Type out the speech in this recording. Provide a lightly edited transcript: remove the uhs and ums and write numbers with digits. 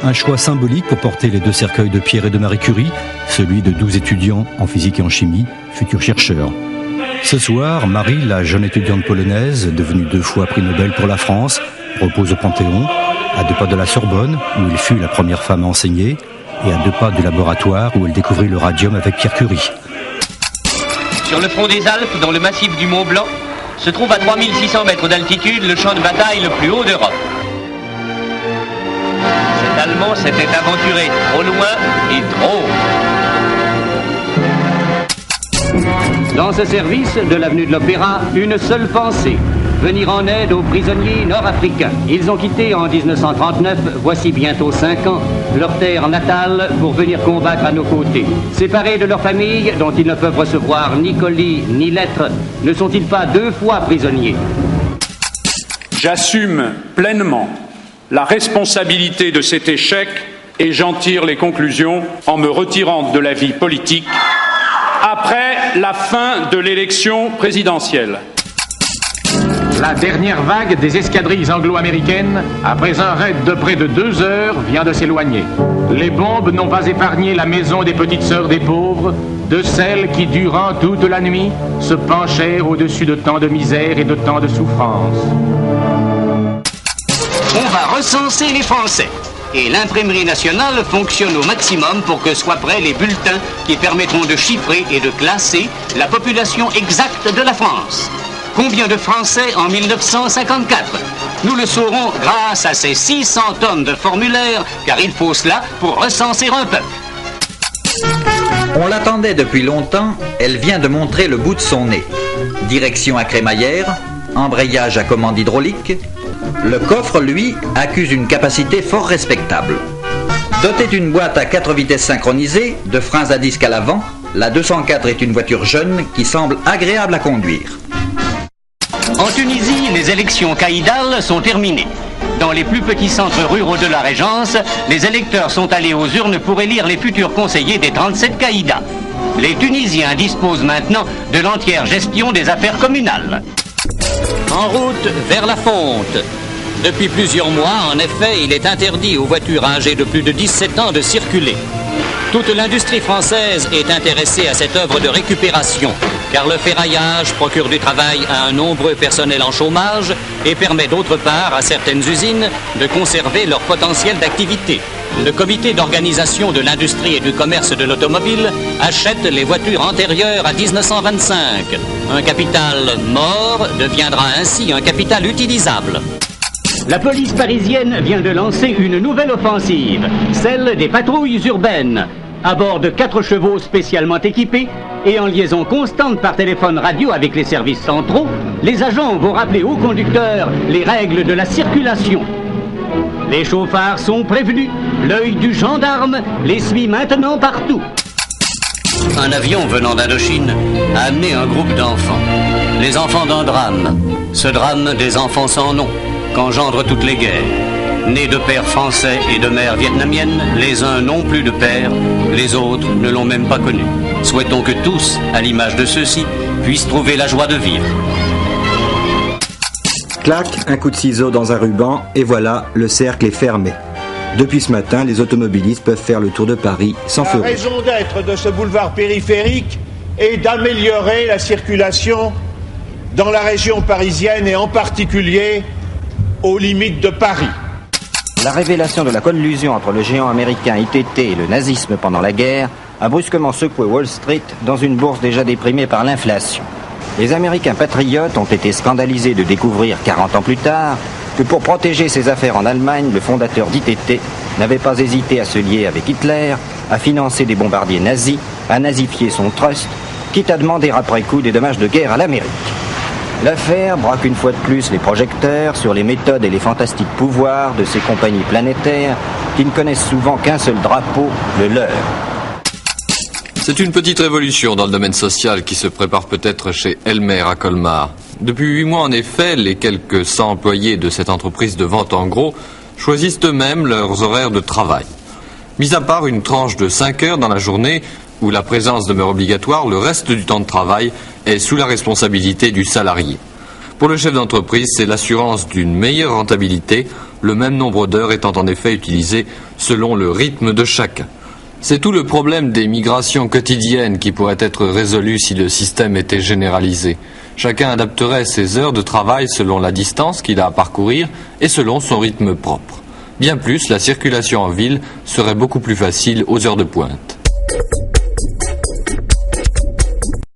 Un choix symbolique pour porter les deux cercueils de Pierre et de Marie Curie, celui de 12 étudiants en physique et en chimie, futurs chercheurs. Ce soir, Marie, la jeune étudiante polonaise, devenue 2 fois prix Nobel pour la France, repose au Panthéon, à 2 pas de la Sorbonne, où elle fut la première femme à enseigner, et à 2 pas du laboratoire où elle découvrit le radium avec Pierre Curie. Sur le front des Alpes, dans le massif du Mont Blanc, se trouve à 3600 mètres d'altitude le champ de bataille le plus haut d'Europe. Cet Allemand s'était aventuré trop loin et trop haut. Dans ce service de l'avenue de l'Opéra, une seule pensée: venir en aide aux prisonniers nord-africains. Ils ont quitté en 1939, voici bientôt 5 ans, leur terre natale pour venir combattre à nos côtés. Séparés de leur famille, dont ils ne peuvent recevoir ni colis ni lettres, ne sont-ils pas 2 fois prisonniers? J'assume pleinement la responsabilité de cet échec et j'en tire les conclusions en me retirant de la vie politique après la fin de l'élection présidentielle. La dernière vague des escadrilles anglo-américaines, après un raid de près de 2 heures, vient de s'éloigner. Les bombes n'ont pas épargné la maison des petites sœurs des pauvres, de celles qui, durant toute la nuit, se penchèrent au-dessus de tant de misère et de tant de souffrance. On va recenser les Français. Et l'imprimerie nationale fonctionne au maximum pour que soient prêts les bulletins qui permettront de chiffrer et de classer la population exacte de la France. Combien de Français en 1954? Nous le saurons grâce à ces 600 tonnes de formulaires, car il faut cela pour recenser un peuple. On l'attendait depuis longtemps, elle vient de montrer le bout de son nez. Direction à crémaillère, embrayage à commande hydraulique. Le coffre, lui, accuse une capacité fort respectable. Dotée d'une boîte à 4 vitesses synchronisées, de freins à disque à l'avant, la 204 est une voiture jeune qui semble agréable à conduire. En Tunisie, les élections caïdales sont terminées. Dans les plus petits centres ruraux de la Régence, les électeurs sont allés aux urnes pour élire les futurs conseillers des 37 caïdas. Les Tunisiens disposent maintenant de l'entière gestion des affaires communales. En route vers la fonte. Depuis plusieurs mois, en effet, il est interdit aux voitures âgées de plus de 17 ans de circuler. Toute l'industrie française est intéressée à cette œuvre de récupération, car le ferraillage procure du travail à un nombreux personnel en chômage et permet d'autre part à certaines usines de conserver leur potentiel d'activité. Le comité d'organisation de l'industrie et du commerce de l'automobile achète les voitures antérieures à 1925. Un capital mort deviendra ainsi un capital utilisable. La police parisienne vient de lancer une nouvelle offensive, celle des patrouilles urbaines. À bord de 4 chevaux spécialement équipés et en liaison constante par téléphone radio avec les services centraux, les agents vont rappeler aux conducteurs les règles de la circulation. Les chauffards sont prévenus, l'œil du gendarme les suit maintenant partout. Un avion venant d'Indochine a amené un groupe d'enfants. Les enfants d'un drame, ce drame des enfants sans nom, qu'engendrent toutes les guerres. Nés de pères français et de mères vietnamiennes, les uns n'ont plus de père, les autres ne l'ont même pas connu. Souhaitons que tous, à l'image de ceux-ci, puissent trouver la joie de vivre. Clac, un coup de ciseau dans un ruban, et voilà, le cercle est fermé. Depuis ce matin, les automobilistes peuvent faire le tour de Paris sans feu rouge. La raison d'être de ce boulevard périphérique est d'améliorer la circulation dans la région parisienne et en particulier aux limites de Paris. La révélation de la collusion entre le géant américain ITT et le nazisme pendant la guerre a brusquement secoué Wall Street dans une bourse déjà déprimée par l'inflation. Les Américains patriotes ont été scandalisés de découvrir 40 ans plus tard que pour protéger ses affaires en Allemagne, le fondateur d'ITT n'avait pas hésité à se lier avec Hitler, à financer des bombardiers nazis, à nazifier son trust, quitte à demander après coup des dommages de guerre à l'Amérique. L'affaire braque une fois de plus les projecteurs sur les méthodes et les fantastiques pouvoirs de ces compagnies planétaires qui ne connaissent souvent qu'un seul drapeau, le leur. C'est une petite révolution dans le domaine social qui se prépare peut-être chez Elmer à Colmar. Depuis 8 mois, en effet, les quelques 100 employés de cette entreprise de vente en gros choisissent eux-mêmes leurs horaires de travail. Mis à part une tranche de 5 heures dans la journée, où la présence demeure obligatoire, le reste du temps de travail est sous la responsabilité du salarié. Pour le chef d'entreprise, c'est l'assurance d'une meilleure rentabilité, le même nombre d'heures étant en effet utilisé selon le rythme de chacun. C'est tout le problème des migrations quotidiennes qui pourrait être résolu si le système était généralisé. Chacun adapterait ses heures de travail selon la distance qu'il a à parcourir et selon son rythme propre. Bien plus, la circulation en ville serait beaucoup plus facile aux heures de pointe.